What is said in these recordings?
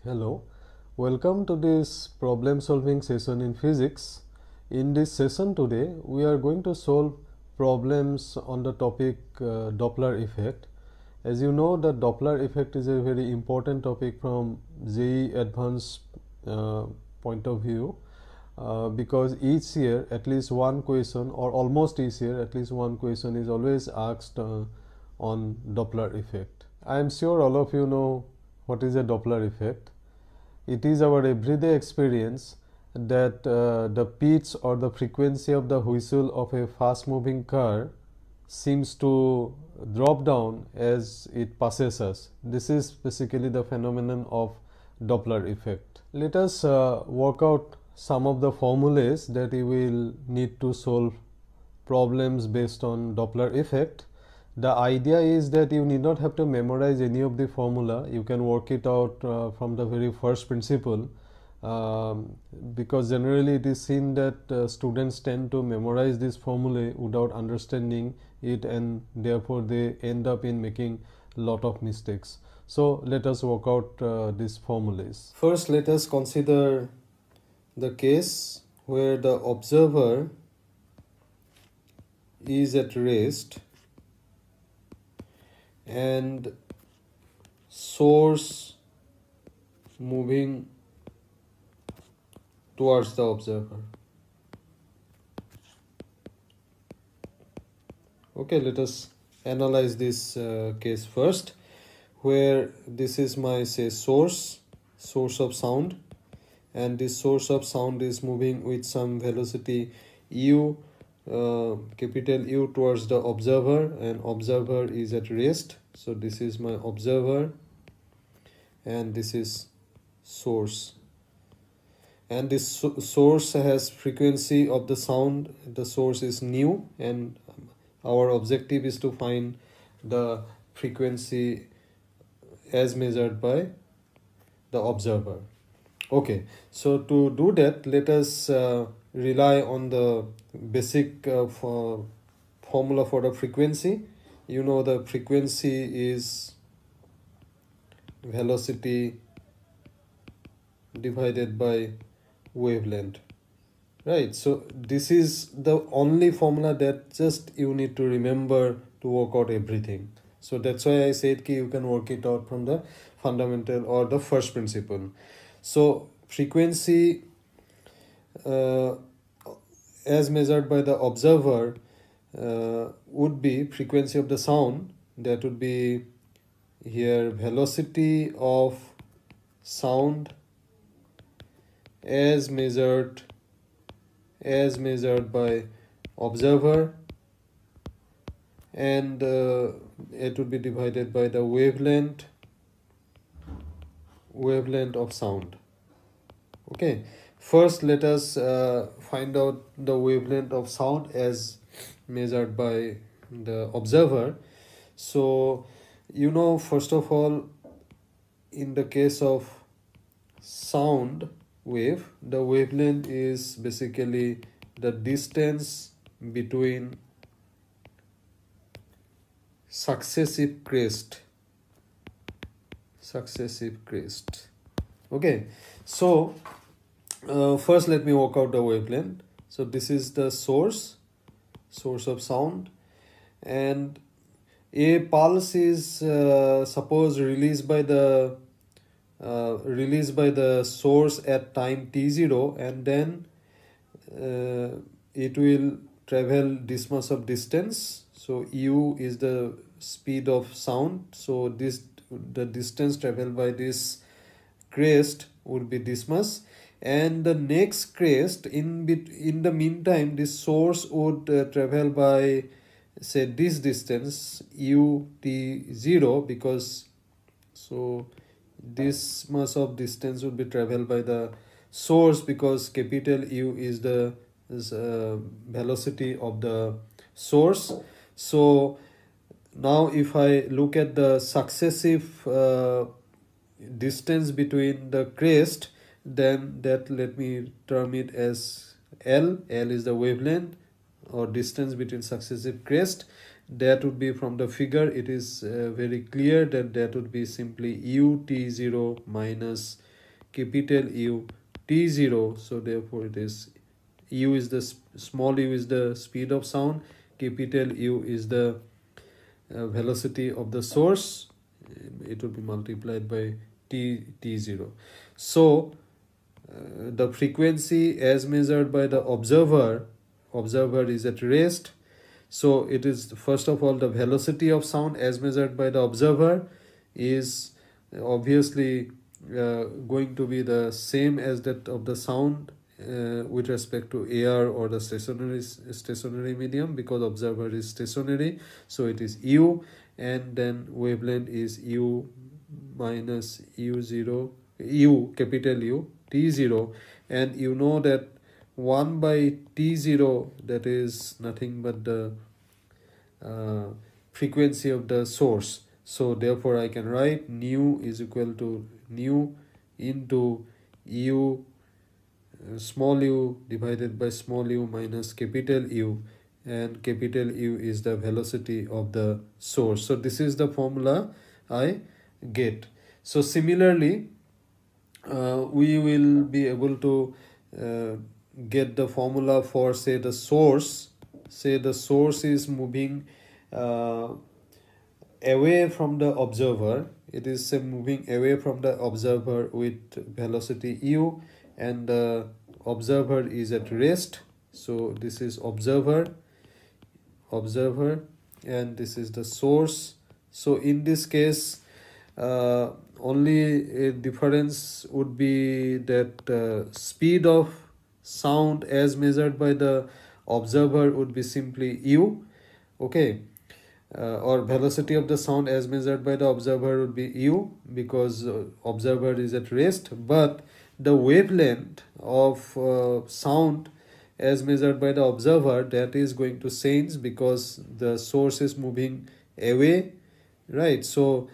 Hello, welcome to this problem solving session in physics. In this session today, we are going to solve problems on the topic Doppler effect. As you know, the Doppler effect is a very important topic from JEE Advanced point of view because each year at least one question, or almost each year at least one question is always asked on Doppler effect. I am sure all of you know what is a Doppler effect. It is our everyday experience that the pitch or the frequency of the whistle of a fast moving car seems to drop down as it passes us. This is basically the phenomenon of Doppler effect. Let us work out some of the formulas that you will need to solve problems based on Doppler effect. The idea is that you need not have to memorize any of the formula. You can work it out from the very first principle, because generally it is seen that students tend to memorize this formula without understanding it, and therefore they end up in making a lot of mistakes. So let us work out these formulas. First, let us consider the case where the observer is at rest and source moving towards the observer. Okay, let us analyze this case first, where this is my source of sound, and this source of sound is moving with some velocity u, capital U, towards the observer, and observer is at rest. So this is my observer and this is source, and this source has frequency of the sound. The source is nu, and our objective is to find the frequency as measured by the observer. Okay, so to do that, let us rely on the basic formula for the frequency. You know, the frequency is velocity divided by wavelength, right? So this is the only formula that just you need to remember to work out everything. So that's why I said you can work it out from the fundamental or the first principle. So frequency as measured by the observer would be frequency of the sound. That would be here velocity of sound as measured by observer, and it would be divided by the wavelength of sound. Okay, first let us find out the wavelength of sound as measured by the observer. So you know, first of all, in the case of sound wave, the wavelength is basically the distance between successive crest. Okay, so first let me work out the wavelength. So this is the source of sound, and a pulse is suppose released by the source at time t0, and then it will travel this much of distance. So u is the speed of sound, so the distance traveled by this crest would be this much, and the next crest in the meantime this source would travel by, say, this distance ut0, because so this much of distance would be traveled by the source, because capital U is the velocity of the source. So now if I look at the successive distance between the crest, then that, let me term it as L. L is the wavelength or distance between successive crest. That would be, from the figure it is very clear that would be simply ut0 minus capital U t0. So therefore it is u is the small u is the speed of sound, capital U is the velocity of the source. It will be multiplied by t0. So the frequency as measured by the observer is at rest. So it is, first of all, the velocity of sound as measured by the observer is obviously going to be the same as that of the sound with respect to air or the stationary medium, because observer is stationary. So it is u, and then wavelength is u minus u0, u capital U t0, and you know that 1 by t0, that is nothing but the frequency of the source. So therefore I can write nu is equal to nu into u small u divided by small u minus capital U, and capital U is the velocity of the source. So this is the formula I get. So similarly, we will be able to get the formula for, say, the source. Say the source is moving away from the observer. It is moving away from the observer with velocity u, and the observer is at rest. So this is observer, and this is the source. So in this case, only a difference would be that speed of sound as measured by the observer would be simply u, okay, or velocity of the sound as measured by the observer would be u, because observer is at rest. But the wavelength of sound as measured by the observer, that is going to change because the source is moving away, right? So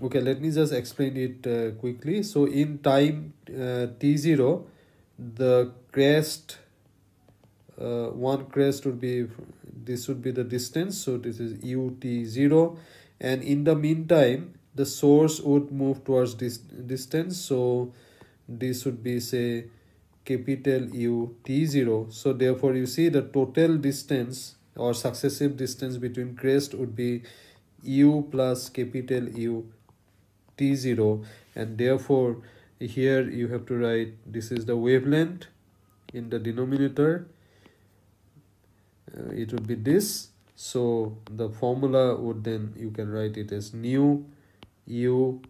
okay, let me just explain it quickly. So in time t0, the crest, one crest would be, this would be the distance, so this is ut0, and in the meantime the source would move towards this distance, so this would be, say, capital U t0. So therefore you see the total distance or successive distance between crest would be u plus capital U t0, and therefore here you have to write this is the wavelength in the denominator. It would be this. So the formula would, then you can write it as nu u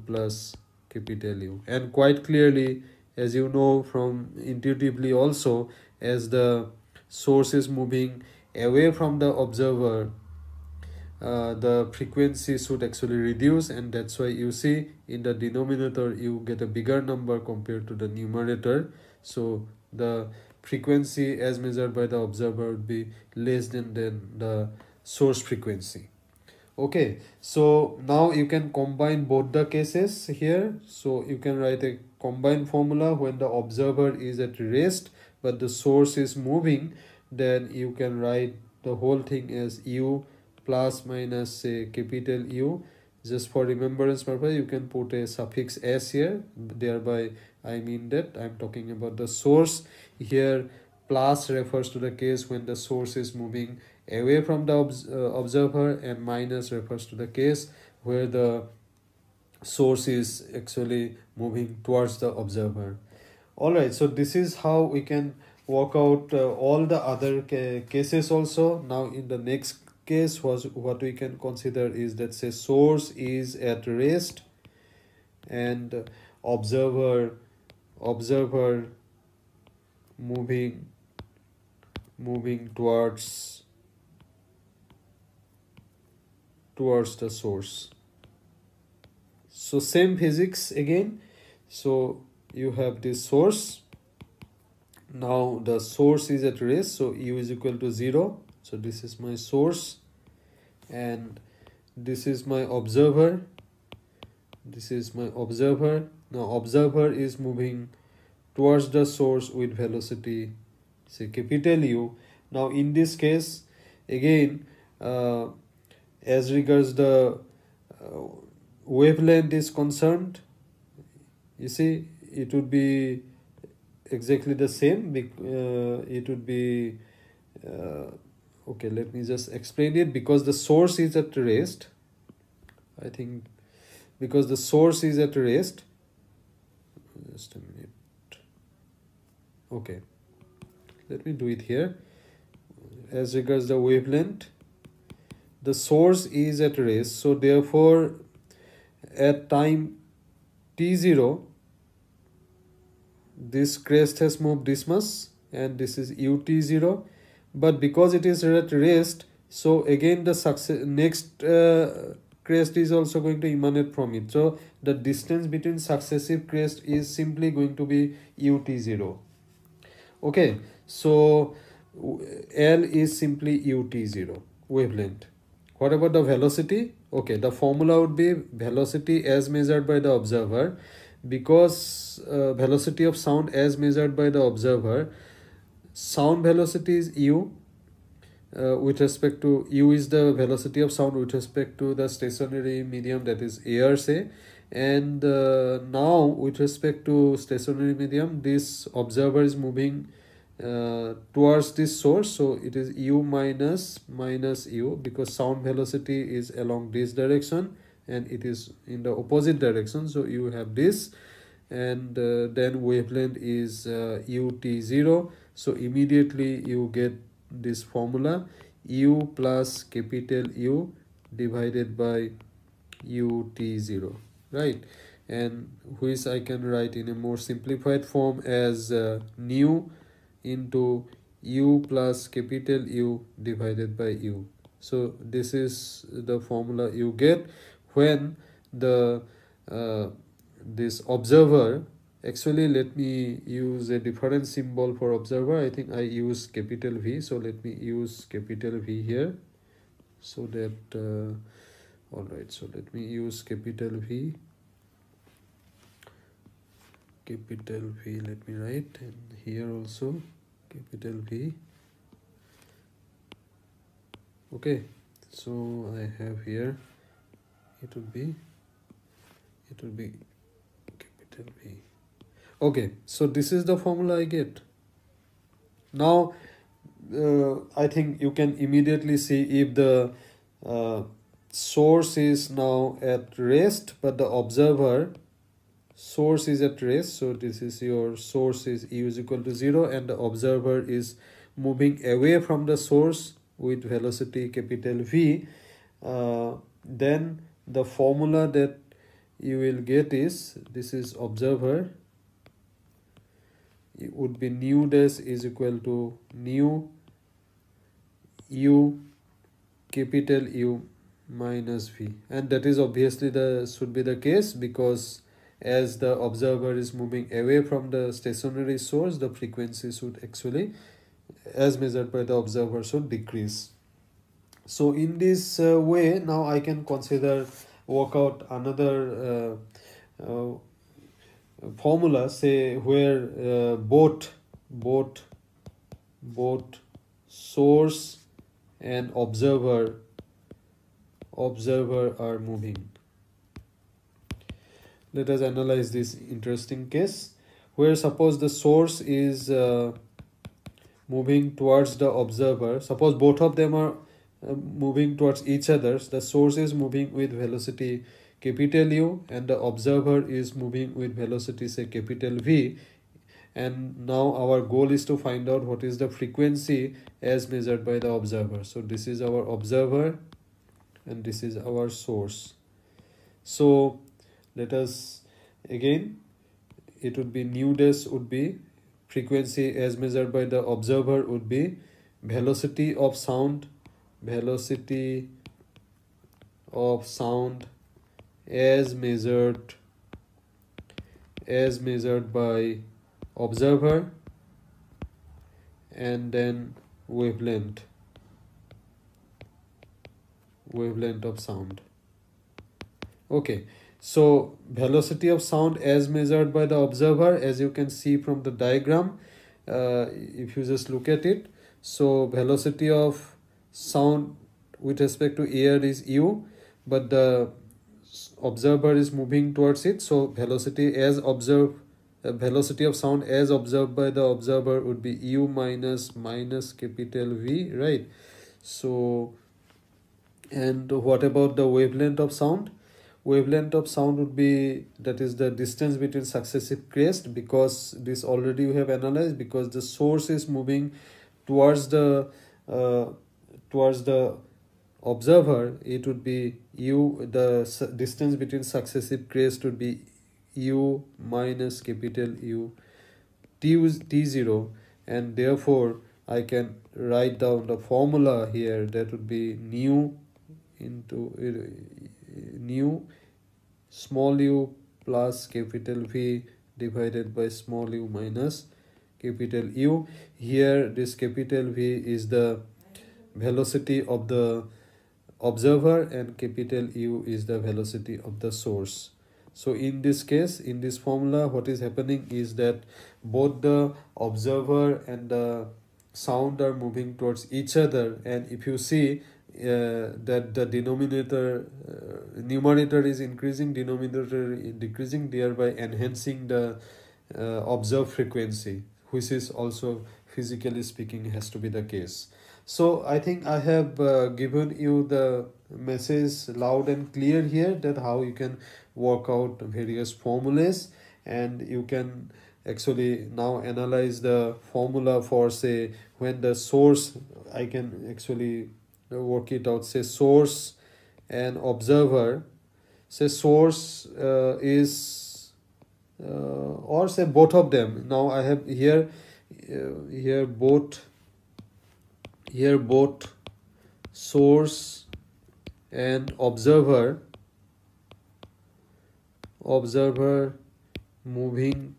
plus capital U. And quite clearly, as you know from intuitively also, as the source is moving away from the observer, the frequency should actually reduce, and that's why you see in the denominator you get a bigger number compared to the numerator. So the frequency as measured by the observer would be less than the source frequency. Okay, so now you can combine both the cases here. So you can write a combined formula when the observer is at rest but the source is moving. Then you can write the whole thing as u plus minus, say, capital U. Just for remembrance purpose, you can put a suffix s here. Thereby I mean that I'm talking about the source. Here plus refers to the case when the source is moving away from the observer, and minus refers to the case where the source is actually moving towards the observer. Alright, so this is how we can work out all the other cases also. Now in the next case, what we can consider is that, say, source is at rest and observer moving towards the source. So same physics again. So you have this source. Now the source is at rest, so u is equal to 0. So this is my source and this is my observer. Now observer is moving towards the source with velocity, say, capital U. Now in this case again, as regards the wavelength is concerned, you see it would be exactly the same. It would be okay, let me just explain it. Because the source is at rest, I think, because the source is at rest, just a minute. Okay, let me do it here. As regards the wavelength, the source is at rest, so therefore at time t0 this crest has moved this much, and this is ut0. But because it is at rest, so again the next crest is also going to emanate from it. So the distance between successive crest is simply going to be ut0. Okay, so L is simply ut0, wavelength. What about the velocity? Okay, the formula would be velocity as measured by the observer. Because velocity of sound as measured by the observer, sound velocity is u, with respect to u is the velocity of sound with respect to the stationary medium, that is air, say. And now with respect to stationary medium, this observer is moving towards this source, so it is u minus u, because sound velocity is along this direction and it is in the opposite direction, so you have this. And then wavelength is ut0, so immediately you get this formula, u plus capital U divided by ut0, right? And which I can write in a more simplified form as nu into u plus capital U divided by u. So this is the formula you get when the this observer, actually let me use a different symbol for observer. I think I use capital V, so let me use capital V here, so that all right, so let me use capital V, let me write, and here also capital V. Okay, so I have here, it would be capital V. Okay, so this is the formula I get. Now I think you can immediately see if the source is now at rest, but the observer source is at rest, so this is your source is u is equal to 0, and the observer is moving away from the source with velocity capital V. Then the formula that you will get is, this is observer, it would be nu dash is equal to nu u capital U minus V, and that is obviously should be the case, because as the observer is moving away from the stationary source, the frequency should actually, as measured by the observer, should decrease. So in this way, now I can work out another formula, say where both source and observer are moving. Let us analyze this interesting case where suppose the source is moving towards the observer. Suppose both of them are moving towards each other. The source is moving with velocity capital U and the observer is moving with velocity, say, capital V. And now our goal is to find out what is the frequency as measured by the observer. So this is our observer and this is our source. So let us again, it would be nu dash would be frequency as measured by the observer would be velocity of sound as measured by observer, and then wavelength of sound. Okay, so velocity of sound as measured by the observer, as you can see from the diagram, if you just look at it, so velocity of sound with respect to air is u, but the observer is moving towards it, so velocity as velocity of sound as observed by the observer would be u minus capital V, right? So, and what about the wavelength of sound? Wavelength of sound would be, that is the distance between successive crest, because this already we have analyzed, because the source is moving towards the observer, it would be u, the distance between successive crest would be u minus capital U t0, and therefore I can write down the formula here, that would be nu small u plus capital V divided by small u minus capital U. Here this capital V is the velocity of the observer and capital U is the velocity of the source. So in this case, in this formula, what is happening is that both the observer and the sound are moving towards each other, and if you see that the denominator, numerator is increasing, denominator is decreasing, thereby enhancing the observed frequency, which is also physically speaking has to be the case. So I think I have given you the message loud and clear here, that how you can work out various formulas, and you can actually now analyze the formula for, say, when the source, I can actually work it out, say source and observer, say source is or say both of them. Now I have here both source and observer moving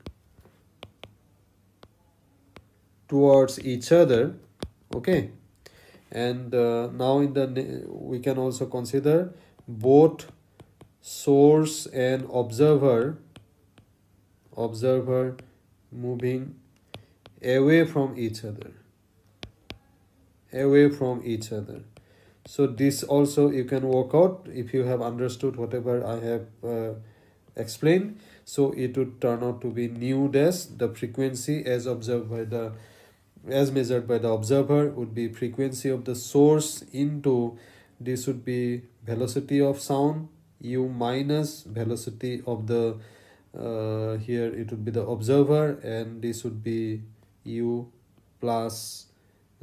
towards each other, okay. And now in the we can also consider both source and observer moving away from each other. So this also you can work out if you have understood whatever I have explained. So it would turn out to be nu dash, the frequency as measured by the observer would be frequency of the source into, this would be velocity of sound, u minus velocity of the here it would be the observer, and this would be u plus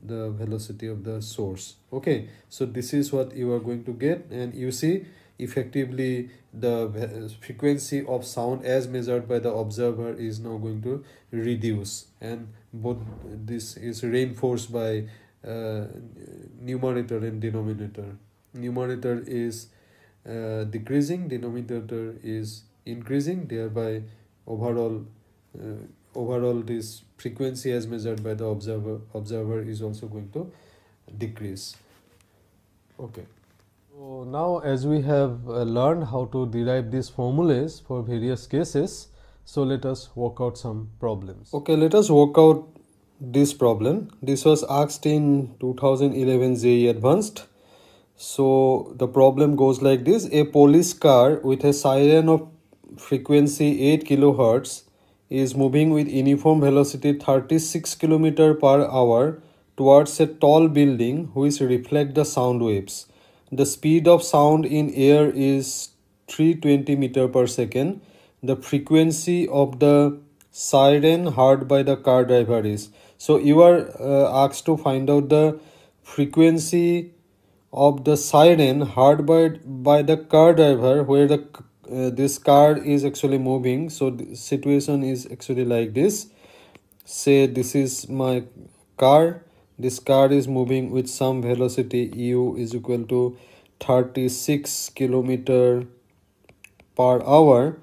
the velocity of the source, okay. So this is what you are going to get, and you see effectively the frequency of sound as measured by the observer is now going to reduce, and both this is reinforced by numerator and denominator. Numerator is decreasing, denominator is increasing, thereby overall this frequency as measured by the observer is also going to decrease, okay. So now, as we have learned how to derive these formulas for various cases, so let us work out some problems. Okay, let us work out this problem. This was asked in 2011 JEE Advanced. So the problem goes like this: a police car with a siren of frequency 8 kHz is moving with uniform velocity 36 km per hour towards a tall building which reflects the sound waves. The speed of sound in air is 320 meter per second. The frequency of the siren heard by the car driver is. So you are asked to find out the frequency of the siren heard by the car driver where the this car is actually moving. So the situation is actually like this. Say this is my car. This car is moving with some velocity u is equal to 36 km per hour,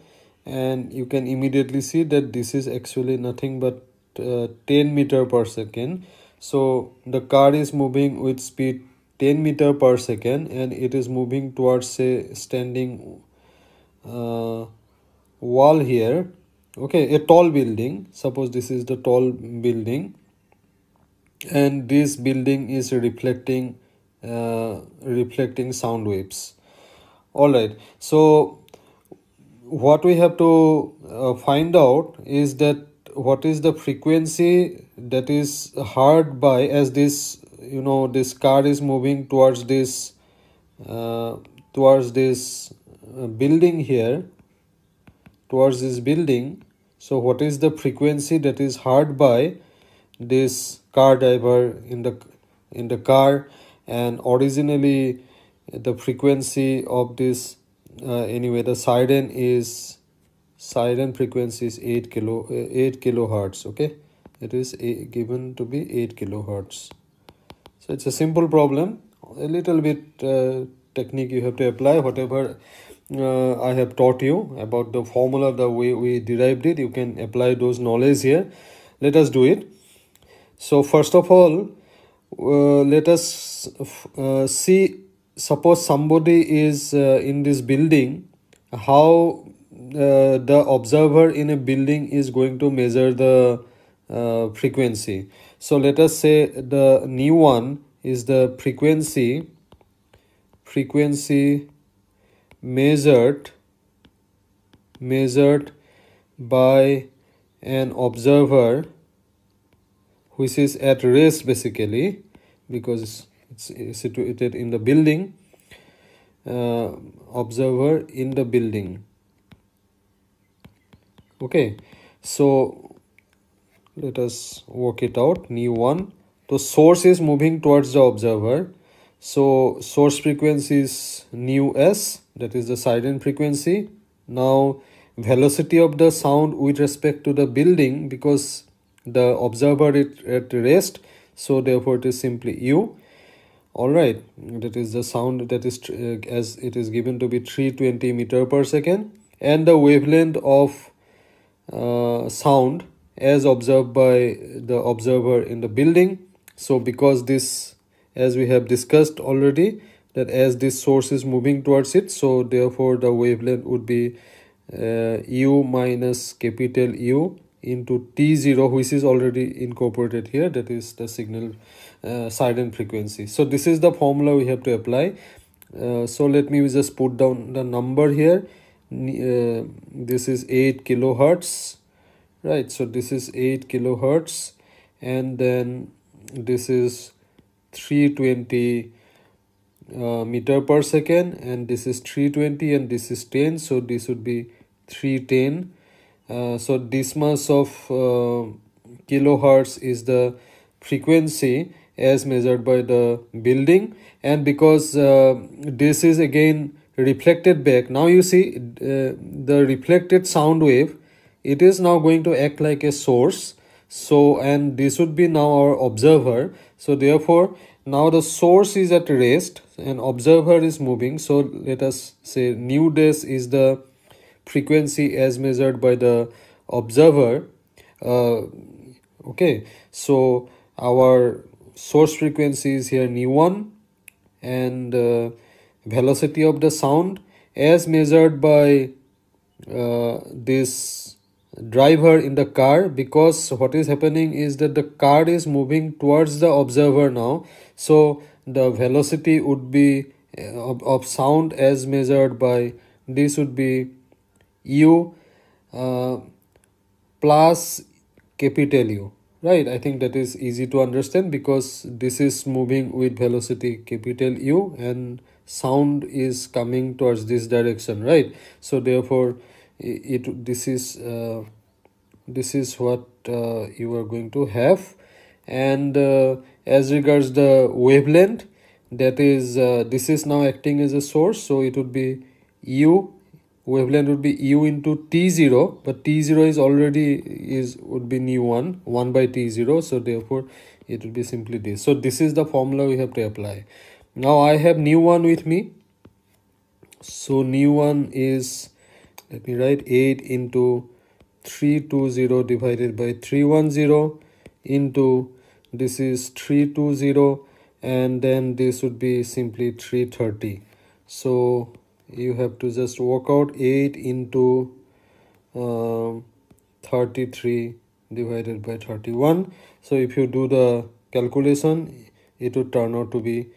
and you can immediately see that this is actually nothing but 10 meter per second. So the car is moving with speed 10 meter per second, and it is moving towards a standing wall here, okay, a tall building. Suppose this is the tall building, and this building is reflecting sound waves. All right, so what we have to find out is that what is the frequency that is heard by, as this, this car is moving towards this uh, building here, towards this building. So what is the frequency that is heard by this car driver in the car? And originally the frequency of this, anyway, the siren frequency is 8 kilohertz. Okay, it is given to be 8 kilohertz. So it's a simple problem, a little bit technique you have to apply. Whatever I have taught you about the formula, the way we derived it, you can apply those knowledge here. Let us do it. So first of all, let us see, suppose somebody is in this building, how the observer in a building is going to measure the frequency. So let us say the new one is the frequency measured by an observer which is at rest, basically, because it's situated in the building. Observer in the building. Okay, so let us work it out. Nu 1, the source is moving towards the observer, so source frequency is nu s, that is the siren frequency. Now velocity of the sound with respect to the building, because the observer is at rest, so therefore it is simply u. All right, that is the sound, that is as it is given to be 320 meter per second, and the wavelength of sound as observed by the observer in the building. So because this, as we have discussed already, that as this source is moving towards it, so therefore the wavelength would be u minus capital U into T0, which is already incorporated here, that is the signal siren frequency. So this is the formula we have to apply. So let me just put down the number here. This is 8 kilohertz, right? So this is 8 kilohertz, and then this is 320 meter per second, and this is 320, and this is 10, so this would be 310. So this much of kilohertz is the frequency as measured by the building. And because this is again reflected back, now you see the reflected sound wave, it is now going to act like a source. So, and this would be now our observer. So therefore now the source is at rest and observer is moving. So let us say nu dash is the frequency as measured by the observer. Okay, so our source frequency is here nu 1, and velocity of the sound as measured by this driver in the car, because what is happening is that the car is moving towards the observer now. So the velocity would be of sound as measured by, this would be u plus capital U, right? I think that is easy to understand, because this is moving with velocity capital U and sound is coming towards this direction, right? So therefore this is what you are going to have. And as regards the wavelength, that is this is now acting as a source, so it would be u, wavelength would be u into T0, but T0 is already would be nu 1 by T0, so therefore it would be simply this. So this is the formula we have to apply. Now I have nu 1 with me, so nu 1 is, let me write, 8 into 320 divided by 310 into, this is 320, and then this would be simply 330. So you have to just work out 8 into 33 divided by 31. So if you do the calculation, it would turn out to be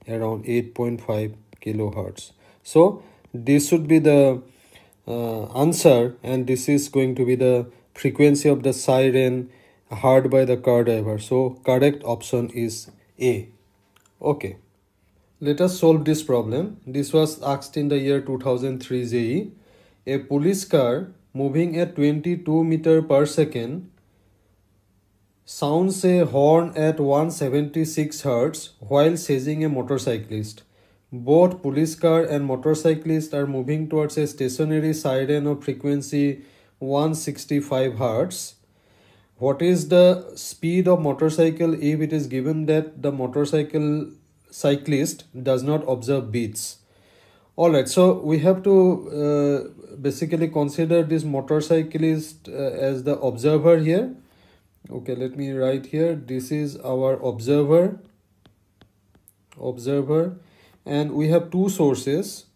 around 8.5 kilohertz. So this should be the answer, and this is going to be the frequency of the siren heard by the car driver. So correct option is A. Okay, let us solve this problem. This was asked in the year 2003 JE. A police car moving at 22 meter per second sounds a horn at 176 Hz while chasing a motorcyclist. Both police car and motorcyclist are moving towards a stationary siren of frequency 165 Hz. What is the speed of motorcycle if it is given that the motorcycle cyclist does not observe beats? Alright, so we have to basically consider this motorcyclist as the observer here. Okay, let me write here. This is our observer, and we have two sources.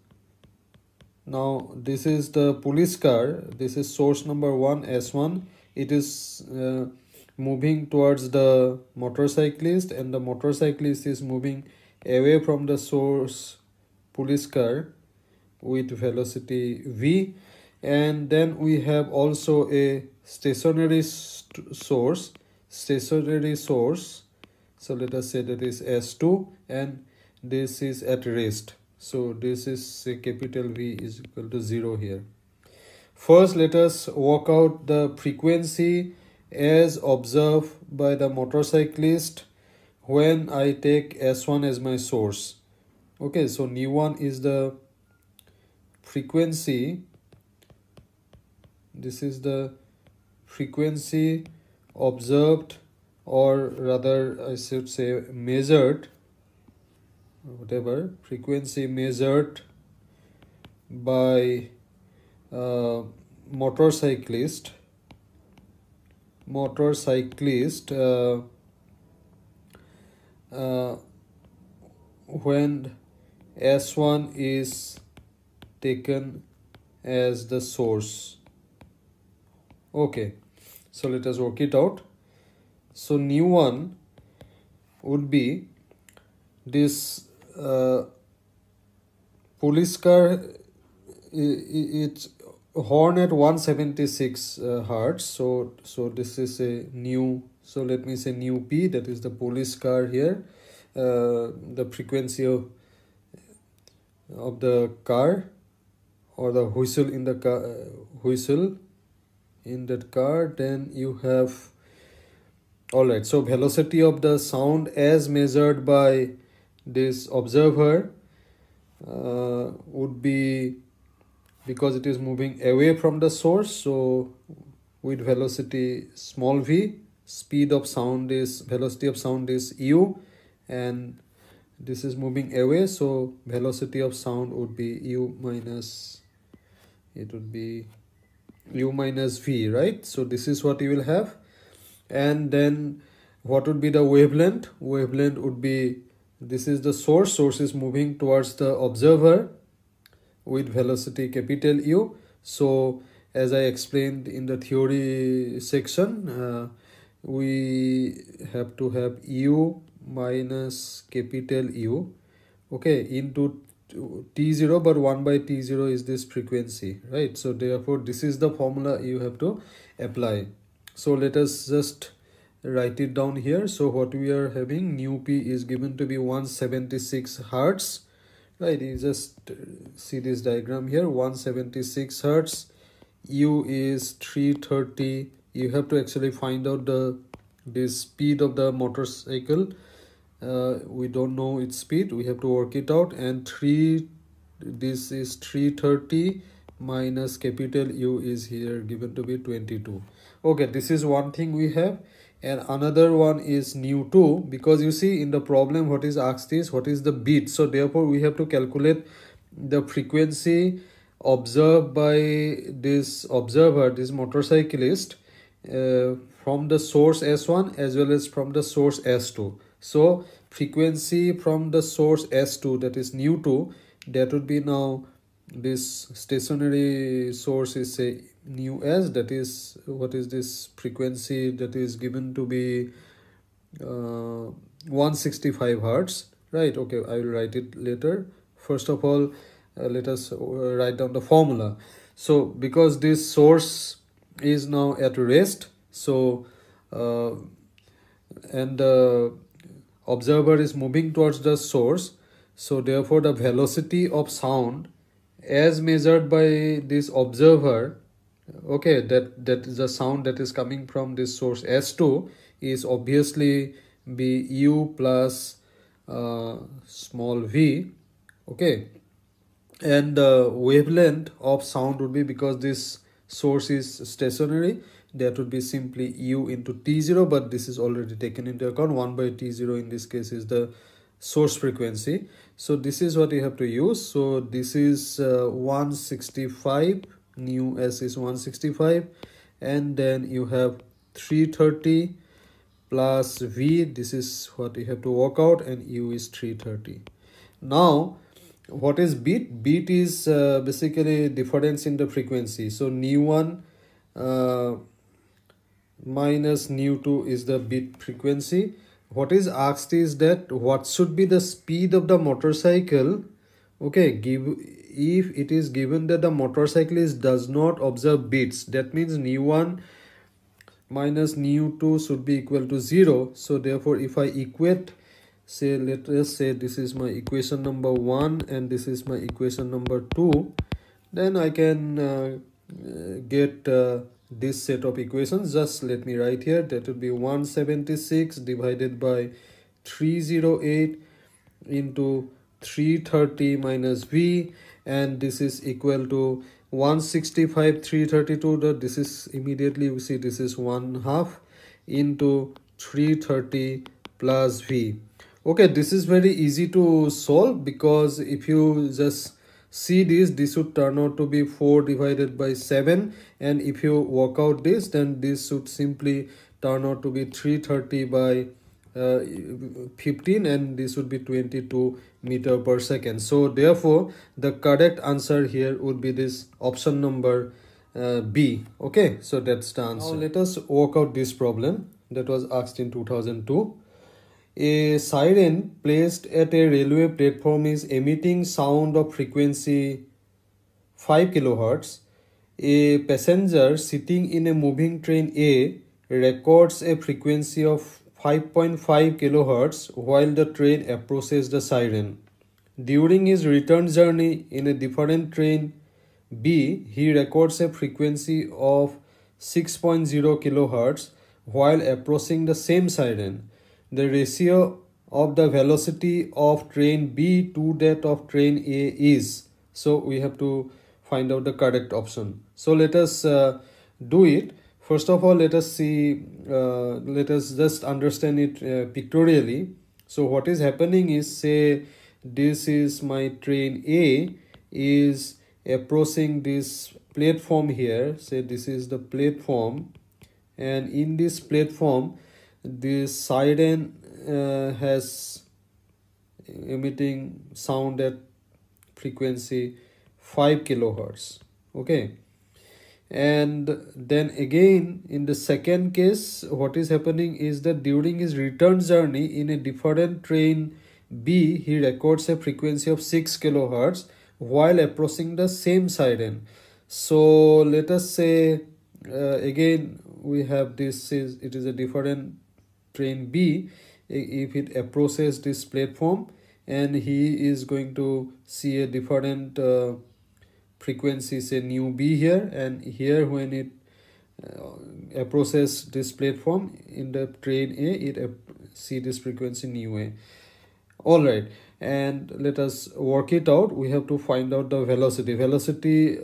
Now this is the police car. This is source number 1, S1. It is moving towards the motorcyclist, and the motorcyclist is moving away from the source police car with velocity v. And then we have also a stationary source. So let us say that is S2, and this is at rest. So this is, say, capital V is equal to 0 here. First, let us work out the frequency as observed by the motorcyclist when I take S1 as my source. Okay, so nu1 is the frequency. This is the frequency observed, or rather I should say measured, whatever, frequency measured by motorcyclist when S1 is taken as the source. Okay, so let us work it out. So nu1 would be this police car, it's horn at 176 Hertz. So this is a nu. So let me say nu p, that is the police car here. The frequency of the car, or the whistle in the car, whistle in that car. Then you have, alright, so velocity of the sound as measured by this observer would be, because it is moving away from the source, so with velocity small v, speed of sound is, velocity of sound is u, and this is moving away, so velocity of sound would be u minus, it would be u minus v, right? So this is what you will have. And then what would be the wavelength? Wavelength would be, this is the source is moving towards the observer with velocity capital U. So as I explained in the theory section, we have to have U minus capital U, okay, into T0, but 1 by T0 is this frequency, right? So therefore this is the formula you have to apply. So let us just write it down here. So what we are having, nu p is given to be 176 Hertz, right? You just see this diagram here, 176 Hertz, u is 330. You have to actually find out the speed of the motorcycle. We don't know its speed, we have to work it out. And this is 330 minus capital U is here given to be 22. Okay, this is one thing we have. And another one is nu2, because you see in the problem what is asked is what is the beat. So therefore we have to calculate the frequency observed by this observer, this motorcyclist, from the source S1 as well as from the source S2. So frequency from the source S2, that is nu2, that would be, now this stationary source is say nu s, that is, what is this frequency that is given to be 165 Hertz, right? Okay, I will write it later. First of all, let us write down the formula. So because this source is now at rest, so and the observer is moving towards the source, so therefore the velocity of sound as measured by this observer, okay, that is the sound that is coming from this source S2, is obviously be u plus small v, okay. And the wavelength of sound would be, because this source is stationary, that would be simply u into t0, but this is already taken into account. 1 by t0 in this case is the source frequency. So this is what you have to use. So this is 165, nu s is 165, and then you have 330 plus v, this is what you have to work out, and u is 330. Now what is beat? Beat is basically difference in the frequency. So nu1 minus nu2 is the beat frequency. What is asked is that what should be the speed of the motorcycle, okay, if it is given that the motorcyclist does not observe beats, that means nu1 minus nu2 should be equal to 0. So therefore if I equate, say let us say this is my equation number 1 and this is my equation number 2, then I can get this set of equations. Just let me write here. That would be 176 divided by 308 into 330 minus v, and this is equal to 165 332. That this is immediately we see this is 1/2 into 330 plus v. Okay, this is very easy to solve, because if you just see this would turn out to be 4 divided by 7, and if you work out this, then this should simply turn out to be 330 by 15, and this would be 22 meter per second. So therefore the correct answer here would be this option number B. Okay, so that's the answer. Now let us work out this problem that was asked in 2002. A siren placed at a railway platform is emitting sound of frequency 5 kHz. A passenger sitting in a moving train A records a frequency of 5.5 kHz while the train approaches the siren. During his return journey in a different train B, he records a frequency of 6.0 kHz while approaching the same siren. The ratio of the velocity of train B to that of train A is. So we have to find out the correct option. So let us do it. First of all, let us see, let us just understand it pictorially. So what is happening is, say this is my train A is approaching this platform here. Say this is the platform, and in this platform this siren has emitting sound at frequency 5 kHz. Okay, and then again in the second case, what is happening is that during his return journey in a different train B, he records a frequency of 6 kHz while approaching the same siren. So let us say again we have this is, it is a different train B. If it approaches this platform, and he is going to see a different frequency, say nu B here, and here when it approaches this platform in the train A, it see this frequency nu A. All right, and let us work it out. We have to find out the velocity. Velocity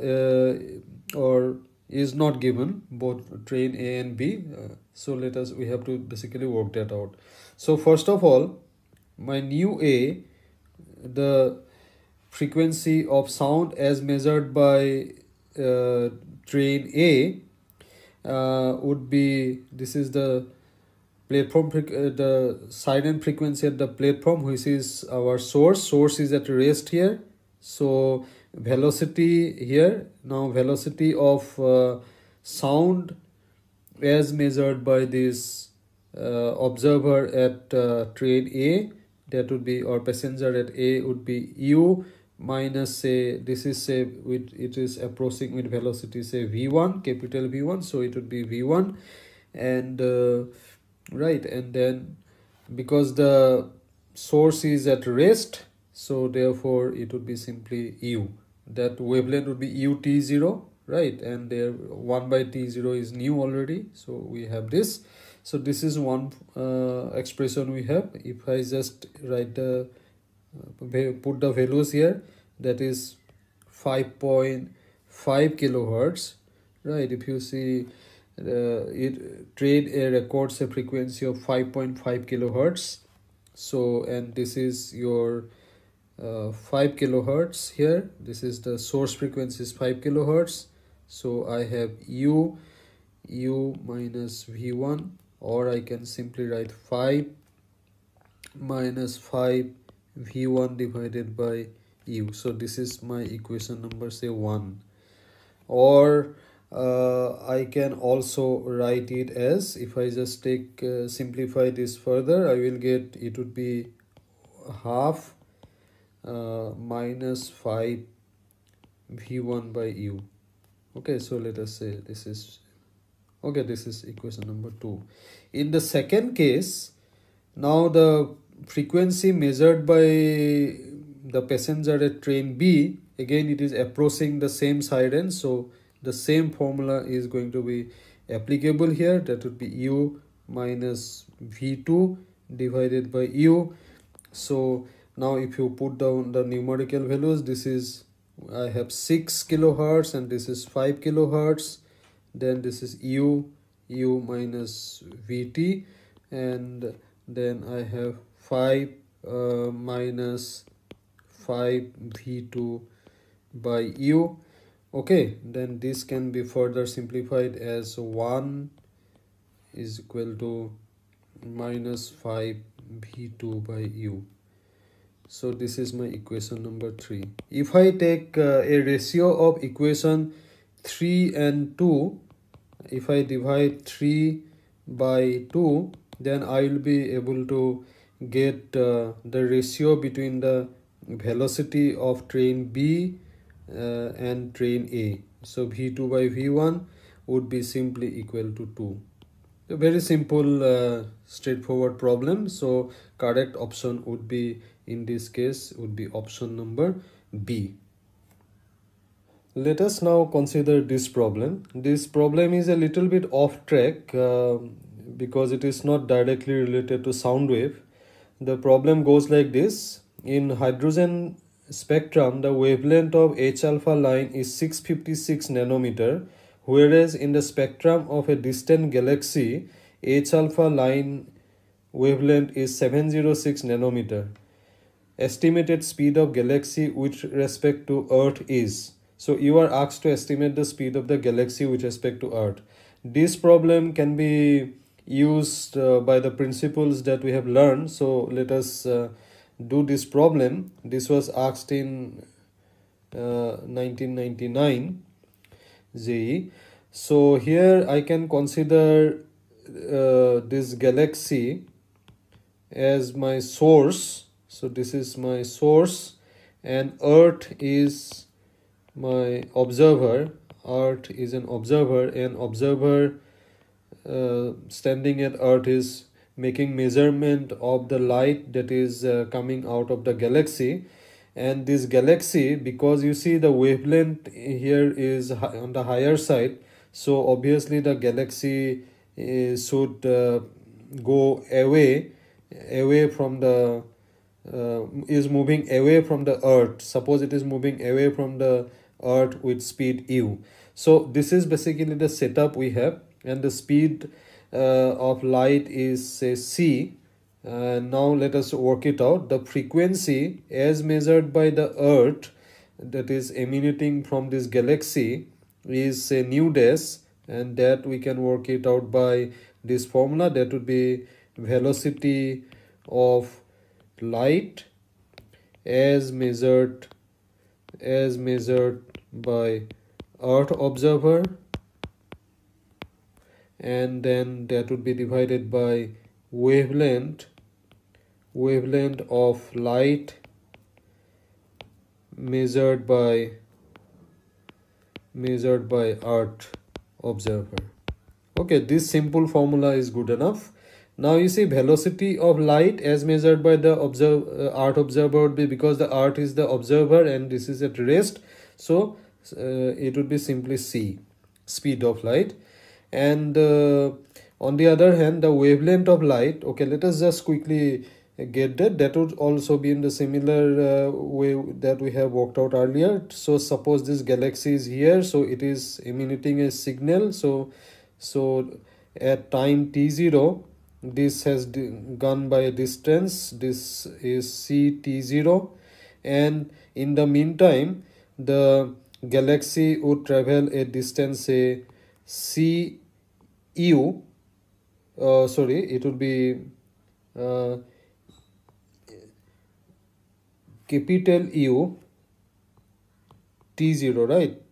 or is not given, both train A and B. So we have to basically work that out. So first of all, my nu A, the frequency of sound as measured by train A would be, this is the platform, the siren frequency at the platform, which is our source. Source is at rest here. So velocity here, now velocity of sound as measured by this observer at train A, that would be, or passenger at A would be u minus, say this is, say with it is approaching with velocity, say v1, capital V1, so it would be v1, and right, and then because the source is at rest, so therefore it would be simply u. That wavelength would be ut0, right, and there 1 by t0 is nu already, so we have this. So this is one expression we have. If I just write the put the values here, that is 5.5 kilohertz, right? If you see trade records a frequency of 5.5 kilohertz, so, and this is your 5 kilohertz here, this is the source frequency is 5 kilohertz, so I have u minus v1, or I can simply write 5 minus 5 v1 divided by u. So this is my equation number, say 1. Or I can also write it as, if I just take simplify this further, I will get, it would be half minus 5 v1 by u. Okay, so let us say this is, okay, this is equation number 2. In the second case, now the frequency measured by the passenger at train B, again it is approaching the same siren, so the same formula is going to be applicable here. That would be u minus v2 divided by u. So now if you put down the numerical values, this is, I have 6 kilohertz and this is 5 kilohertz, then this is u minus vt, and then I have 5 minus 5 v2 by u. Okay, then this can be further simplified as 1 is equal to minus 5 v2 by u. So this is my equation number 3. If I take a ratio of equation 3 and 2, if I divide 3 by 2, then I will be able to get the ratio between the velocity of train B and train A. So v2 by v1 would be simply equal to 2. A very simple straightforward problem. So correct option would be, in this case, would be option number B. Let us now consider this problem. This problem is a little bit off track because it is not directly related to sound wave. The problem goes like this. In hydrogen spectrum, the wavelength of H alpha line is 656 nanometer, whereas in the spectrum of a distant galaxy, H alpha line wavelength is 706 nanometer. Estimated speed of galaxy with respect to Earth is. So you are asked to estimate the speed of the galaxy with respect to Earth. This problem can be used by the principles that we have learned. So let us do this problem. This was asked in 1999 JEE. So here I can consider this galaxy as my source. So this is my source and Earth is my observer. Earth is an observer, and observer standing at Earth is making measurement of the light that is coming out of the galaxy. And this galaxy, because you see the wavelength here is on the higher side, so obviously the galaxy should go away from the is moving away from the Earth. Suppose it is moving away from the Earth with speed u. So this is basically the setup we have, and the speed of light is, say, c. Now let us work it out. The frequency as measured by the Earth, that is emanating from this galaxy, is, say, nu dash, and that we can work it out by this formula. That would be velocity of light as measured by Earth observer, and then that would be divided by wavelength of light measured by Earth observer. Okay, this simple formula is good enough. Now you see velocity of light as measured by the Earth observer would be, because the Earth is the observer and this is at rest, so it would be simply c, speed of light. And on the other hand, the wavelength of light, okay, let us just quickly get that would also be in the similar way that we have worked out earlier. So suppose this galaxy is here, so it is emitting a signal, so at time t0 this has gone by a distance, this is c t0, and in the meantime the galaxy would travel a distance, say c u, sorry, it would be capital U t0, right?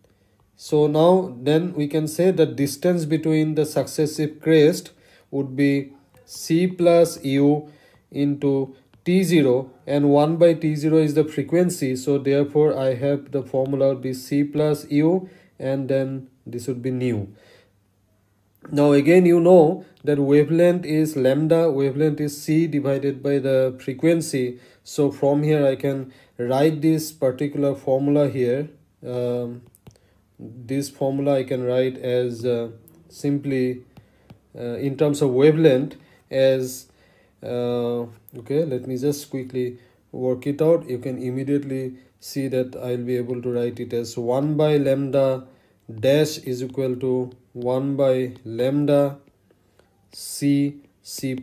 So now then we can say the distance between the successive crest would be c plus u into t0, and 1 by t0 is the frequency, so therefore I have the formula would be c plus u, and then this would be nu. Now again, you know that wavelength is lambda, wavelength is c divided by the frequency. So from here I can write this particular formula here. This formula I can write as simply in terms of wavelength as okay, let me just quickly work it out. You can immediately see that I'll be able to write it as 1 by lambda dash is equal to 1 by lambda c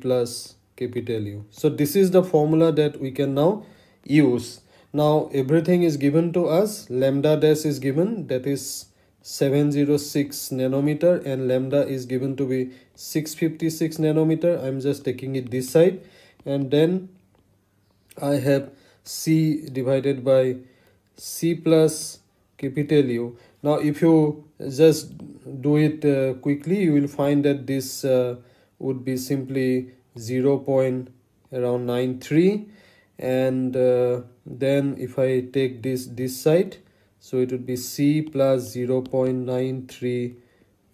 plus capital U. So this is the formula that we can now use. Now everything is given to us. Lambda dash is given, that is 706 nanometer, and lambda is given to be 656 nanometer. I'm just taking it this side, and then I have c divided by c plus capital U. Now if you just do it quickly, you will find that this would be simply 0.93, and then if I take this side, so it would be c plus 0.93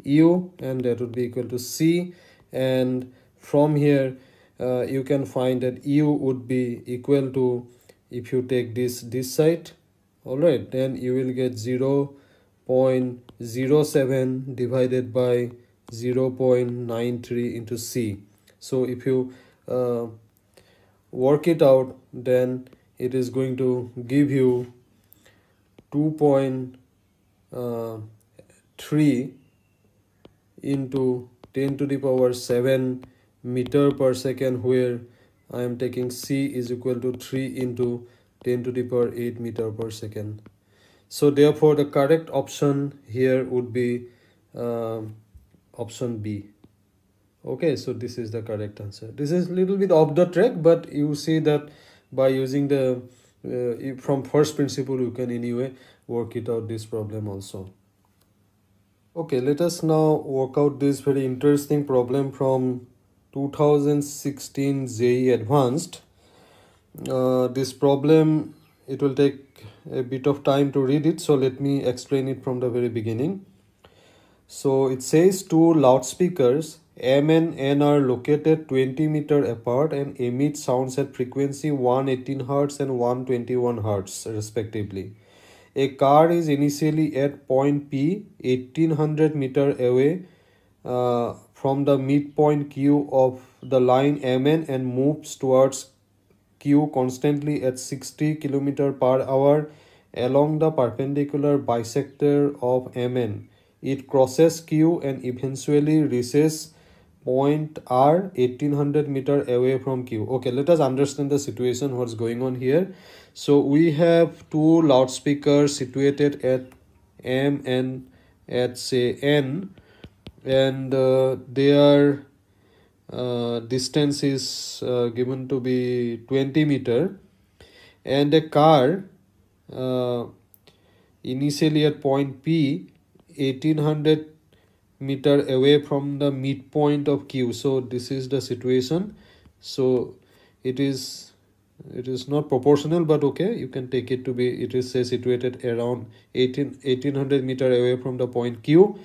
u, and that would be equal to c, and from here you can find that u would be equal to, if you take this side, all right, then you will get 0.07 divided by 0.93 into c. So if you work it out, then it is going to give you 2.3 into 10 to the power 7 meter per second, where I am taking c is equal to 3 into 10 to the power 8 meter per second. So therefore the correct option here would be option B. Okay, so this is the correct answer. This is a little bit off the track, but you see that by using the from first principle you can anyway work it out, this problem also. Okay, let us now work out this very interesting problem from 2016 JEE Advanced. This problem, it will take a bit of time to read it, so let me explain it from the very beginning. So it says two loudspeakers M and N are located 20 meter apart and emit sounds at frequency 118 Hz and 121 Hz respectively. A car is initially at point P 1800 meter away from the midpoint Q of the line MN and moves towards Q constantly at 60 km per hour along the perpendicular bisector of MN. It crosses Q and eventually reaches point R 1800 meter away from Q. Okay, let us understand the situation, what's going on here. So we have two loudspeakers situated at M and at say N, and their distance is given to be 20 meter, and a car initially at point P 1800 meter away from the midpoint of Q. So this is the situation. So it is it is not proportional, but okay, you can take it to be, it is say situated around 1800 meter away from the point Q,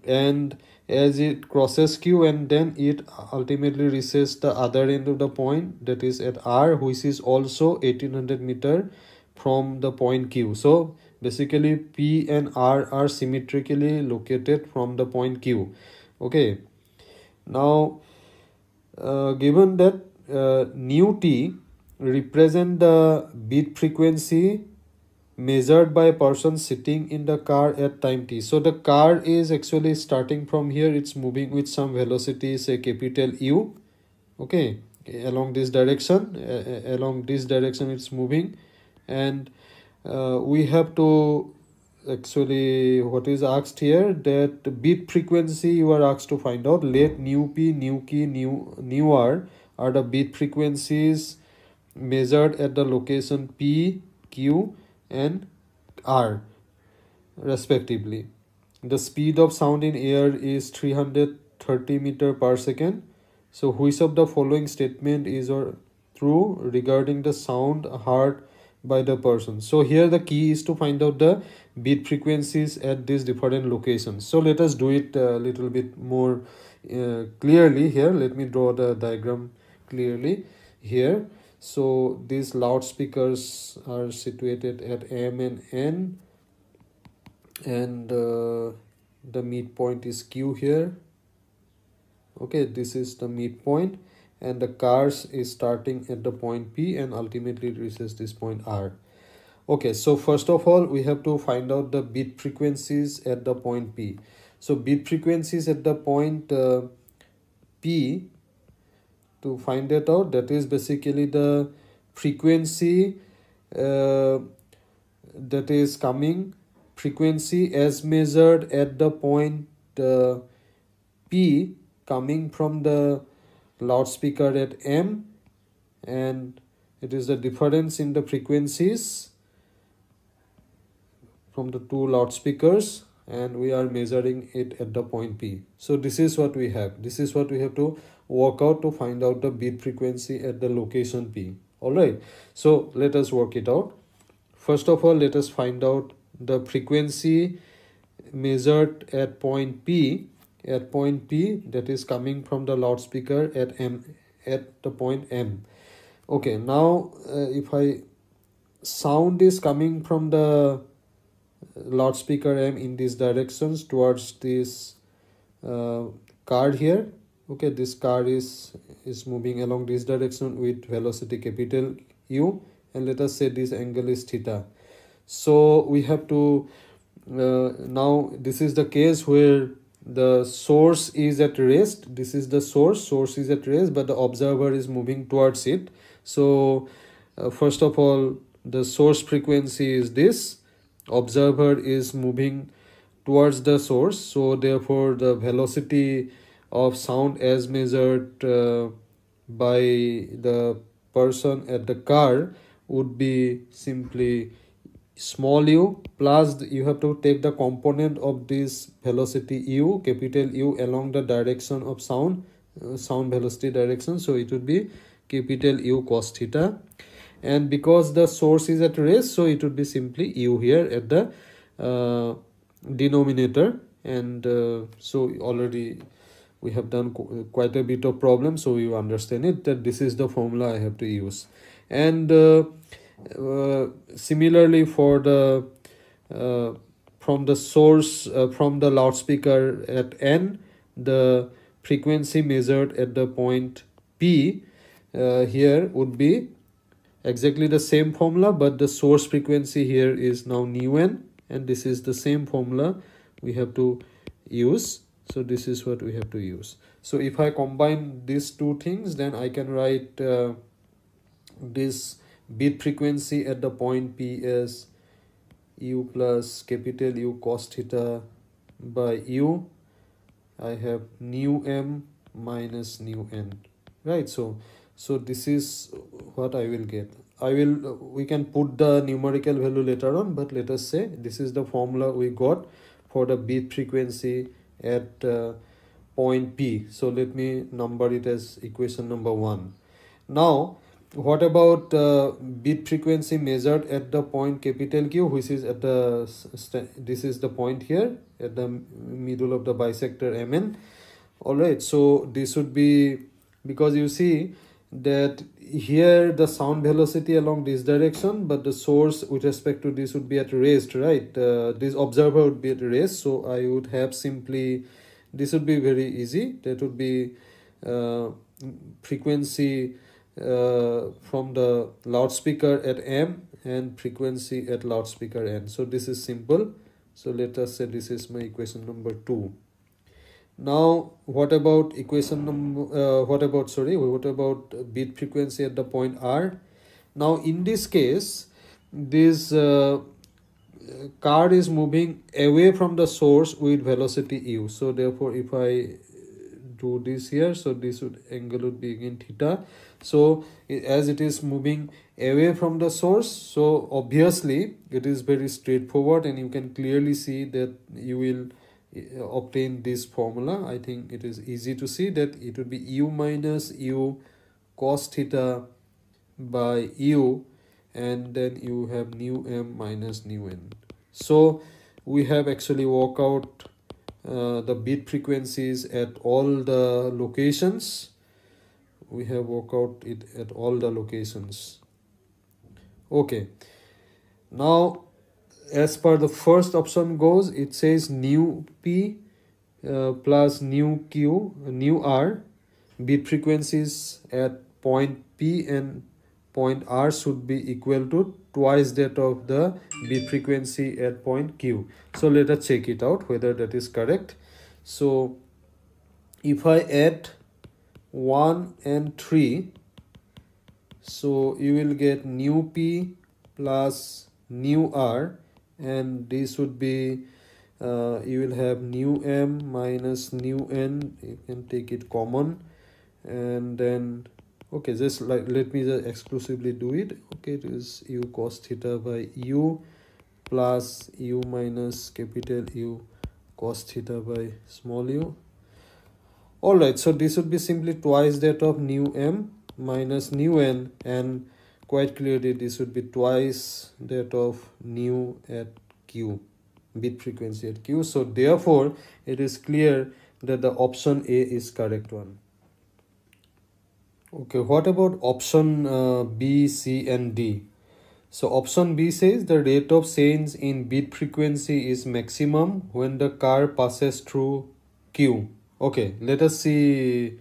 and as it crosses Q, and then it ultimately reaches the other end of the point, that is at R, which is also 1800 meter from the point Q. So basically P and R are symmetrically located from the point Q. Okay, now given that nu t represent the beat frequency measured by a person sitting in the car at time t. So the car is actually starting from here, it's moving with some velocity, say capital U, okay, along this direction, it's moving, and we have to actually, what is asked here, that beat frequency you are asked to find out. Let nu p, nu q, nu r are the beat frequencies measured at the location p, q and r respectively. The speed of sound in air is 330 meter per second. So which of the following statement is or true regarding the sound heard by the person? So here the key is to find out the beat frequencies at these different locations. So let us do it a little bit more clearly here. Let me draw the diagram clearly here. So these loudspeakers are situated at M and N, and the midpoint is Q here. Okay, this is the midpoint, and the cars is starting at the point P and ultimately reaches this point R. Okay, so first of all we have to find out the beat frequencies at the point P. So beat frequencies at the point P, to find that out, that is basically the frequency that is coming, frequency as measured at the point P coming from the loudspeaker at M, and it is the difference in the frequencies from the two loudspeakers, and we are measuring it at the point P. So this is what we have. This is what we have to work out to find out the beat frequency at the location P. Alright, so let us work it out. First of all, let us find out the frequency measured at point P, that is coming from the loudspeaker at M, at the point M. Okay, now if sound is coming from the loudspeaker M in these directions towards this car here. Okay, this car is moving along this direction with velocity capital U, and let us say this angle is theta. So we have to now this is the case where the source is at rest. This is the source is at rest, but the observer is moving towards it. So first of all, the source frequency is this, observer is moving towards the source, so therefore the velocity of sound as measured by the person at the car would be simply small u plus you have to take the component of this velocity u, capital U, along the direction of sound, sound velocity direction, so it would be capital U cos theta. And because the source is at rest, so it would be simply u here at the denominator. And so already we have done quite a bit of problem, so you understand it, that this is the formula I have to use. And similarly for the from the source, from the loudspeaker at N, the frequency measured at the point P here would be exactly the same formula, but the source frequency here is now nu n, and this is the same formula we have to use. So this is what we have to use. So if I combine these two things, then I can write this beat frequency at the point P as u plus capital U cos theta by u. I have nu m minus nu n, right? So this is what I will get. We can put the numerical value later on, but let us say this is the formula we got for the beat frequency at point P. So let me number it as equation number 1. Now what about bit frequency measured at the point capital Q, which is at the this is the point here at the middle of the bisector MN. All right, so this would be, because you see that here the sound velocity along this direction, but the source with respect to this would be at rest, right? This observer would be at rest, so I would have simply, this would be very easy. That would be frequency from the loudspeaker at M and frequency at loudspeaker N. So this is simple. So let us say this is my equation number 2. Now what about equation number what about bit frequency at the point R? Now in this case, this car is moving away from the source with velocity u. So therefore if I do this here, so this angle would be again theta. So as it is moving away from the source, so obviously it is very straightforward, and you can clearly see that you will obtain this formula. I think it is easy to see that it would be u minus u cos theta by u, and then you have nu m minus nu n. So we have actually worked out the bit frequencies at all the locations. We have worked out it at all the locations. Okay, now as per the first option goes, it says nu p plus nu q, nu r. Bit frequencies at point p and point r should be equal to twice that of the bit frequency at point q. So let us check it out whether that is correct. So if I add 1 and 3, so you will get nu p plus nu r, and this would be you will have nu m minus nu n. You can take it common, and then okay, just like let me just exclusively do it. Okay, it is u cos theta by u plus u minus capital U cos theta by small u. All right, so this would be simply twice that of nu m minus nu n, and quite clearly this would be twice that of nu at q, bit frequency at q. So therefore it is clear that the option A is correct one. Okay, what about option B, C and D? So option B says the rate of change in bit frequency is maximum when the car passes through Q. Okay, let us see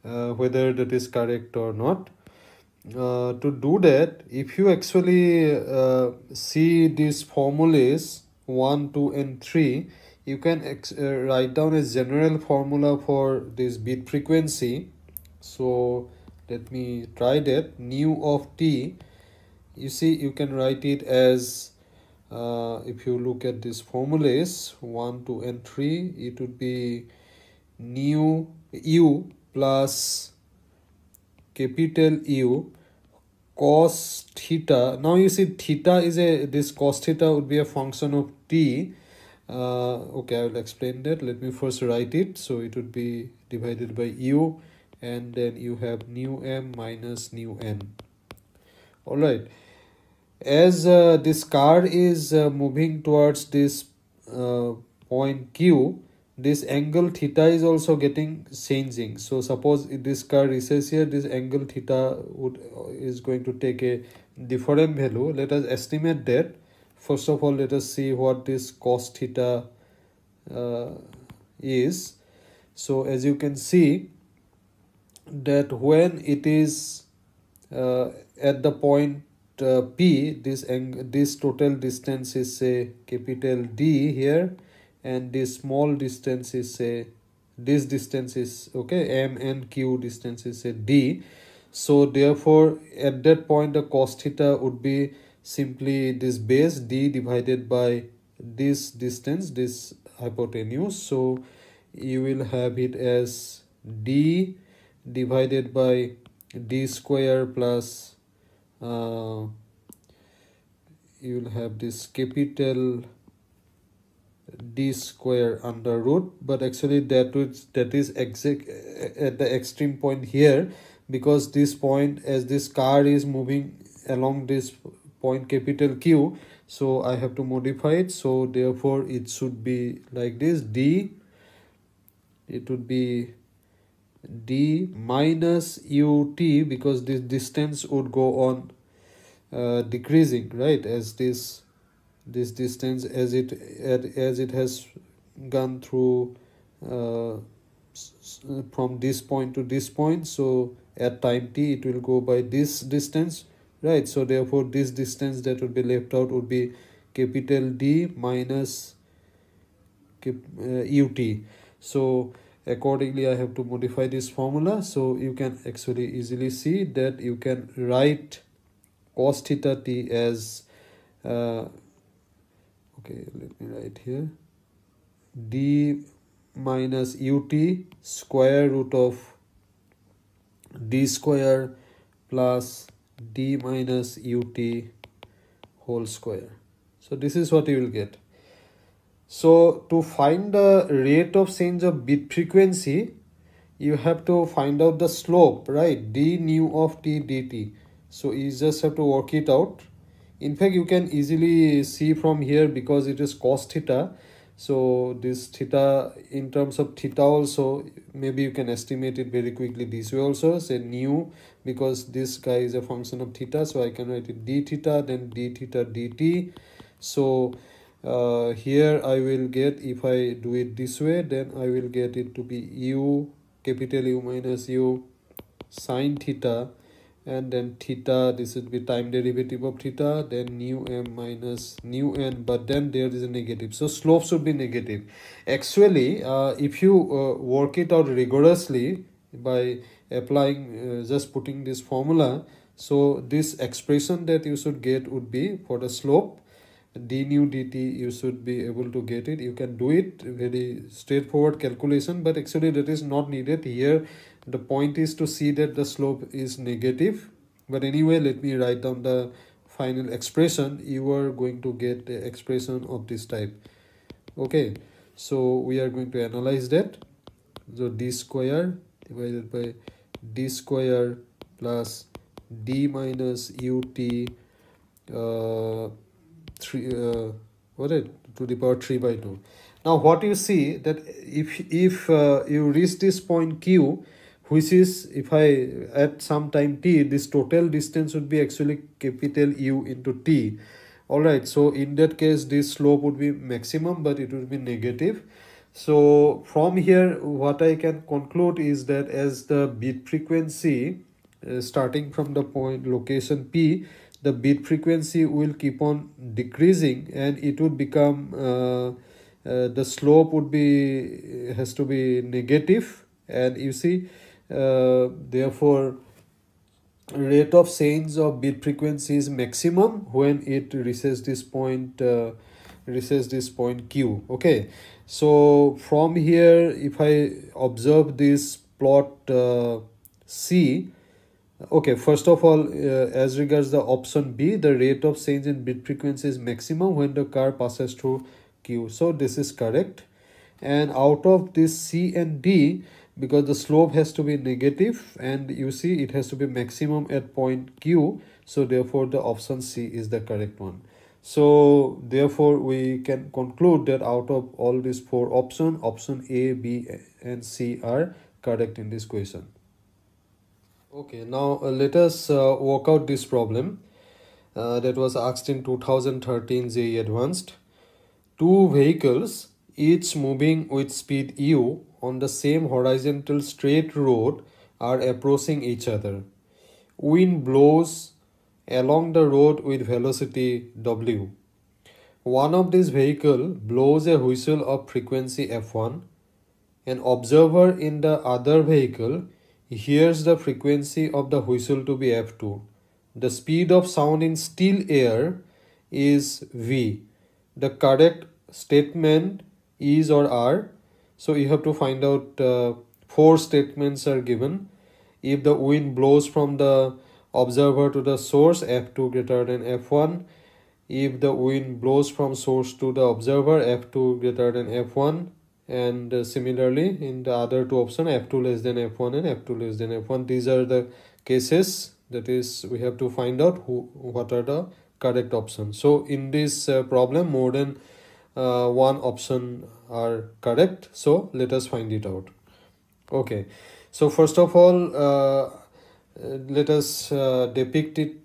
whether that is correct or not. To do that, if you actually see these formulas 1, 2 and 3, you can write down a general formula for this bit frequency. So let me try that. Nu of t, you see, you can write it as if you look at these formulas 1, 2 and 3, it would be nu u plus capital U cos theta. Now you see theta is this cos theta would be a function of t. Okay, I will explain that. Let me first write it. So it would be divided by u, and then you have nu m minus nu n. All right, as this car is moving towards this point Q, this angle theta is also getting changing. So suppose if this car reaches here, this angle theta is going to take a different value. Let us estimate that. First of all, let us see what this cos theta is. So as you can see that when it is at the point P, this total distance is say capital D here, and this small distance is say, this distance is okay, M and Q distance is say D. So therefore at that point the cos theta would be simply this base D divided by this distance, this hypotenuse. So you will have it as D divided by D square plus you will have this capital D square under root, but actually that is exact at the extreme point here, because this point, as this car is moving along this point capital Q, so I have to modify it. So therefore it should be like this, d, it would be d minus ut, because this distance would go on decreasing, right, as this distance, as it has gone through from this point to this point. So at time t it will go by this distance, right? So therefore this distance that would be left out would be capital D minus ut. So accordingly I have to modify this formula. So you can actually easily see that you can write cos theta t as okay, let me write here, d minus ut square root of d square plus d minus ut whole square. So this is what you will get. So to find the rate of change of bit frequency, you have to find out the slope, right? D nu of t dt. So you just have to work it out. In fact, you can easily see from here, because it is cos theta. So this theta, in terms of theta also, maybe you can estimate it very quickly this way also. Say nu, because this guy is a function of theta. So I can write it d theta, then d theta dt. So here I will get, if I do it this way, then I will get it to be u, capital U minus u sine theta, and then theta, this would be time derivative of theta, then nu m minus nu n, but then there is a negative, so slope should be negative. Actually if you work it out rigorously by applying just putting this formula, so this expression that you should get would be for the slope d nu dt, you should be able to get it. You can do it, very straightforward calculation, but actually that is not needed here. The point is to see that the slope is negative. But anyway, let me write down the final expression. You are going to get the expression of this type. Okay, so we are going to analyze that. So d square divided by d square plus d minus ut 3 to the power 3 by 2. Now what you see, that if you reach this point Q, which is, if I at some time t, this total distance would be actually capital U into t. All right, so in that case this slope would be maximum, but it would be negative. So from here what I can conclude is that as the bit frequency starting from the point location P, the bit frequency will keep on decreasing, and it would become the slope would be has to be negative. And you see therefore rate of change of bit frequency is maximum when it reaches this point Q. Okay, so from here if I observe this plot C, okay, first of all as regards the option B, the rate of change in bit frequency is maximum when the car passes through Q. So this is correct. And out of this C and D, because the slope has to be negative, and you see it has to be maximum at point Q, so therefore the option C is the correct one. So therefore we can conclude that out of all these four options, option A, B and C are correct in this question. Okay, now let us work out this problem that was asked in 2013 JEE Advanced. Two vehicles, each moving with speed u on the same horizontal straight road, are approaching each other. Wind blows along the road with velocity w. One of these vehicles blows a whistle of frequency f1. An observer in the other vehicle hears the frequency of the whistle to be f2. The speed of sound in still air is v. The correct statement is or are. So you have to find out four statements are given. If the wind blows from the observer to the source, f2 greater than f1. If the wind blows from source to the observer, f2 greater than f1. and similarly in the other two options, f2 less than f1 and f2 less than f1. These are the cases, that is we have to find out what are the correct options. So in this problem, more than one option are correct, so let us find it out. Okay, so first of all, let us depict it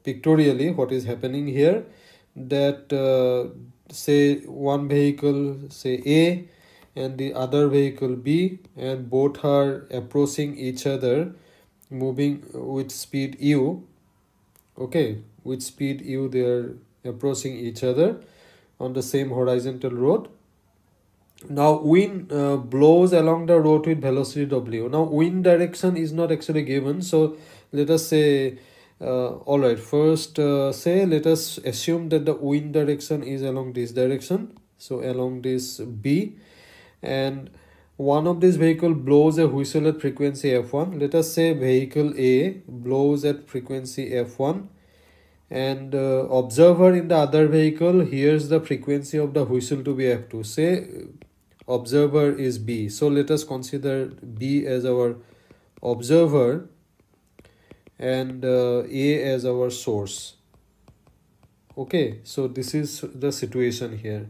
pictorially, what is happening here. That say one vehicle, say A, and the other vehicle B, and both are approaching each other, moving with speed u. Okay, with speed u they are approaching each other on the same horizontal road. Now wind blows along the road with velocity w. Now wind direction is not actually given, so let us say all right, first say let us assume that the wind direction is along this direction, so along this B, and one of these vehicle blows a whistle at frequency f1. Let us say vehicle A blows at frequency f1, and observer in the other vehicle hears the frequency of the whistle to be f2. Say observer is B, so let us consider B as our observer and A as our source. Okay, so this is the situation here.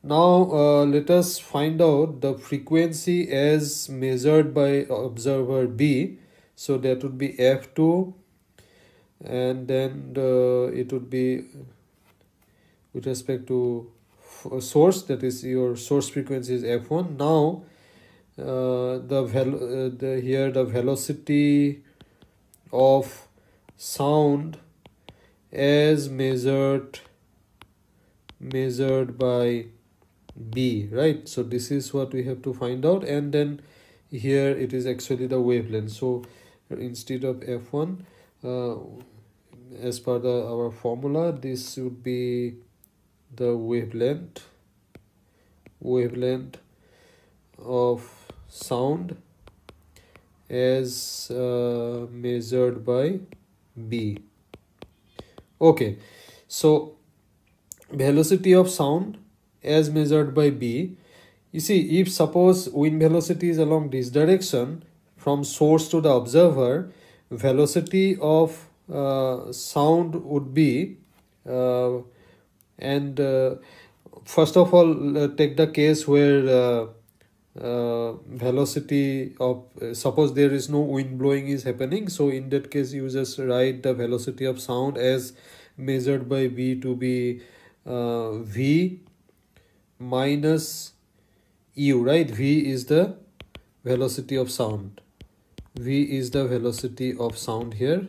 Now let us find out the frequency as measured by observer B. So that would be f2, and then it would be with respect to source, that is your source frequency is f1. Now here the velocity of sound as measured by B, right? So this is what we have to find out, and then here it is actually the wavelength. So instead of f1, as per our formula, this would be the wavelength of sound as measured by B. Okay, so velocity of sound as measured by B. You see, if suppose wind velocity is along this direction from source to the observer, velocity of sound would be first of all, take the case where velocity of suppose there is no wind blowing is happening. So in that case, you just write the velocity of sound as measured by B to be V minus u, right? V is the velocity of sound. V is the velocity of sound here.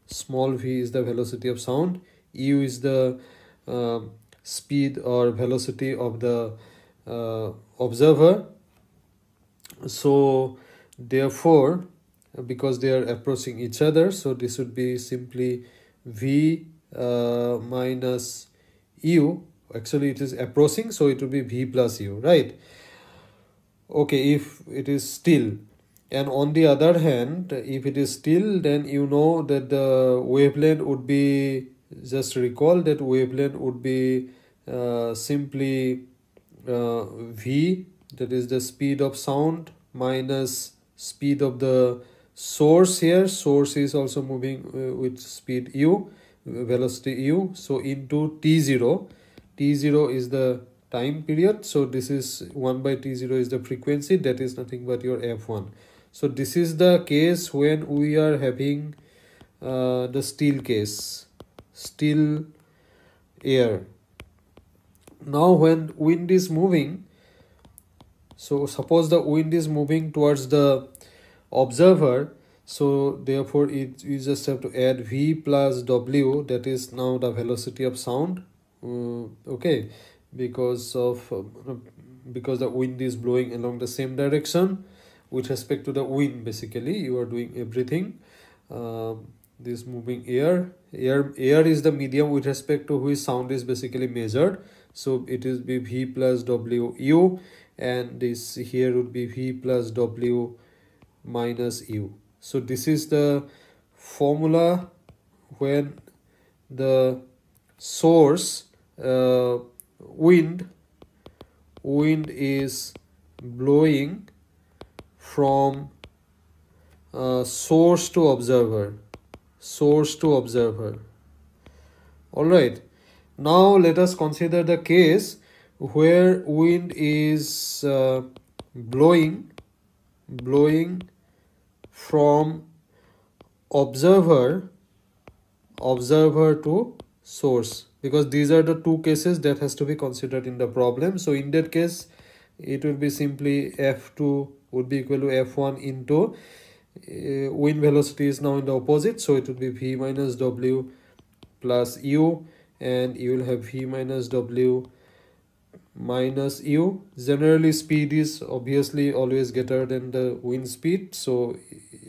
Small v is the velocity of sound. U is the speed or velocity of the observer. So therefore, because they are approaching each other, so this would be simply v minus u. Actually it is approaching, so it would be v plus u, right? Okay, if it is still. And on the other hand, if it is still, then you know that the wavelength would be, just recall that wavelength would be simply v, that is the speed of sound, minus speed of the source here. Source is also moving with speed u, velocity u. So into t0. T0 is the time period. So this is 1 by t0 is the frequency. That is nothing but your f1. So this is the case when we are having the still case, still air. Now when wind is moving, so suppose the wind is moving towards the observer, so therefore you just have to add v plus w, that is now the velocity of sound. Okay, because the wind is blowing along the same direction. With respect to the wind, basically you are doing everything. This moving air is the medium with respect to which sound is basically measured. So it is be v plus w u, and this here would be v plus w minus u. So this is the formula when the source wind is blowing from source to observer. All right, now let us consider the case where wind is blowing from observer to source, because these are the two cases that has to be considered in the problem. So in that case it will be simply F2 would be equal to F1 into wind velocity is now in the opposite, so it would be V minus W plus U, and you will have V minus W minus U. Generally speed is obviously always greater than the wind speed, so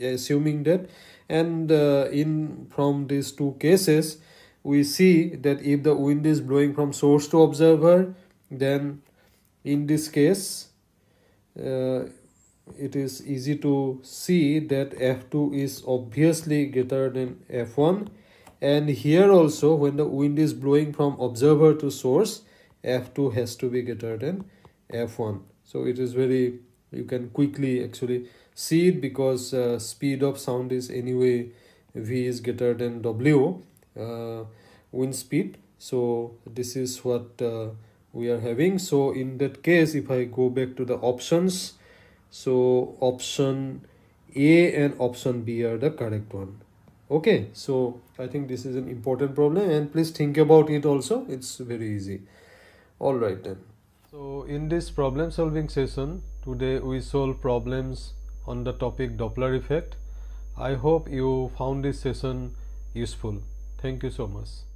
assuming that, and in from these two cases we see that if the wind is blowing from source to observer, then in this case it is easy to see that F2 is obviously greater than F1, and here also when the wind is blowing from observer to source, F2 has to be greater than F1. So it is very, you can quickly actually see it, because speed of sound is anyway V is greater than W wind speed. So this is what we are having. So in that case, if I go back to the options, so option A and option B are the correct one. Okay, so I think this is an important problem, and please think about it also. It's very easy. All right then. So in this problem solving session today we solve problems on the topic Doppler effect. I hope you found this session useful. Thank you so much.